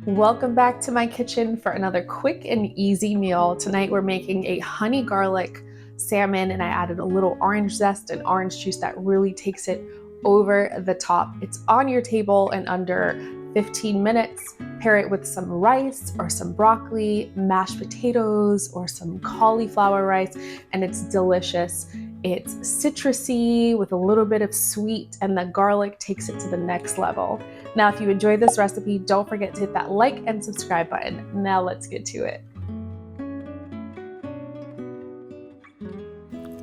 Welcome back to my kitchen for another quick and easy meal. Tonight we're making a honey garlic salmon, and I added a little orange zest and orange juice that really takes it over the top. It's on your table in under 15 minutes. Pair it with some rice or some broccoli, mashed potatoes, or some cauliflower rice, and it's delicious. It's citrusy with a little bit of sweet, and the garlic takes it to the next level. Now, if you enjoyed this recipe, don't forget to hit that like and subscribe button. Now let's get to it.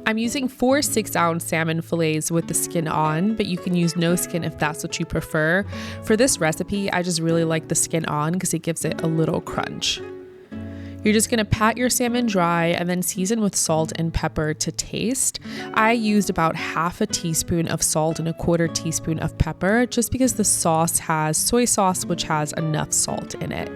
I'm using 4 6-ounce salmon fillets with the skin on, but you can use no skin if that's what you prefer. For this recipe, I just really like the skin on because it gives it a little crunch. You're just gonna pat your salmon dry and then season with salt and pepper to taste. I used about half a teaspoon of salt and a quarter teaspoon of pepper just because the sauce has soy sauce, which has enough salt in it.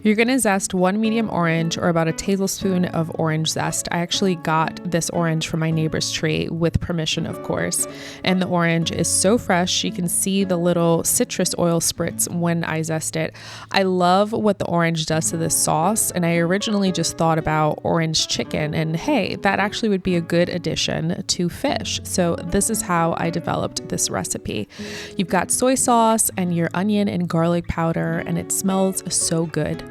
You're gonna zest 1 medium orange or about a tablespoon of orange zest. I actually got this orange from my neighbor's tree with permission, of course. And the orange is so fresh, you can see the little citrus oil spritz when I zest it. I love what the orange does to this sauce, and I originally just thought about orange chicken, and hey, that actually would be a good addition to fish. So this is how I developed this recipe. You've got soy sauce and your onion and garlic powder, and it smells so good.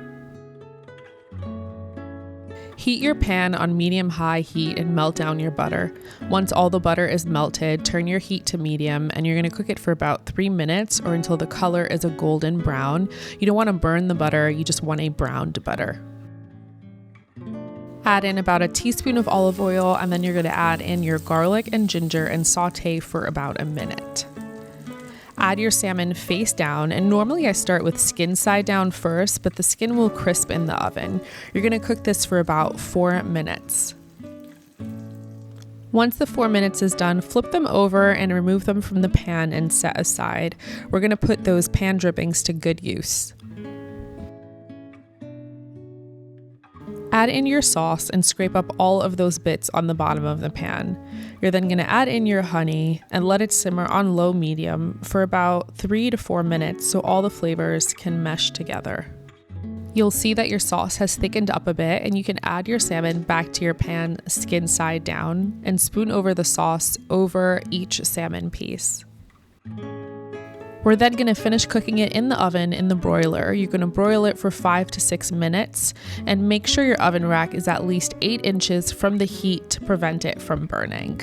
Heat your pan on medium-high heat and melt down your butter. Once all the butter is melted, turn your heat to medium, and you're going to cook it for about 3 minutes or until the color is a golden brown. You don't want to burn the butter, you just want a browned butter. Add in about a teaspoon of olive oil, and then you're going to add in your garlic and ginger and saute for about a minute. Add your salmon face down, and normally I start with skin side down first, but the skin will crisp in the oven. You're gonna cook this for about 4 minutes. Once the 4 minutes is done, flip them over and remove them from the pan and set aside. We're gonna put those pan drippings to good use. Add in your sauce and scrape up all of those bits on the bottom of the pan. You're then going to add in your honey and let it simmer on low medium for about 3 to 4 minutes so all the flavors can mesh together. You'll see that your sauce has thickened up a bit, and you can add your salmon back to your pan skin side down and spoon over the sauce over each salmon piece. We're then going to finish cooking it in the oven in the broiler. You're going to broil it for 5 to 6 minutes, and make sure your oven rack is at least 8 inches from the heat to prevent it from burning.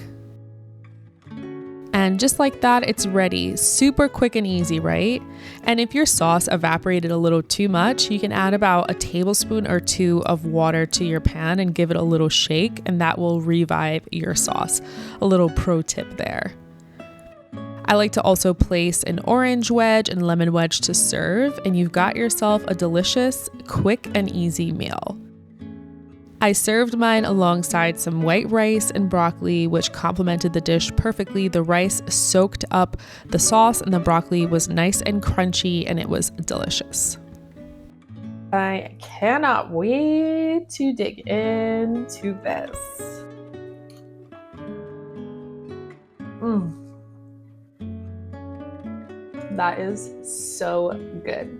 And just like that, it's ready. Super quick and easy, right? And if your sauce evaporated a little too much, you can add about a tablespoon or 2 of water to your pan and give it a little shake, and that will revive your sauce. A little pro tip there. I like to also place an orange wedge and lemon wedge to serve, and you've got yourself a delicious, quick and easy meal. I served mine alongside some white rice and broccoli, which complemented the dish perfectly. The rice soaked up the sauce and the broccoli was nice and crunchy, and it was delicious. I cannot wait to dig into this. That is so good.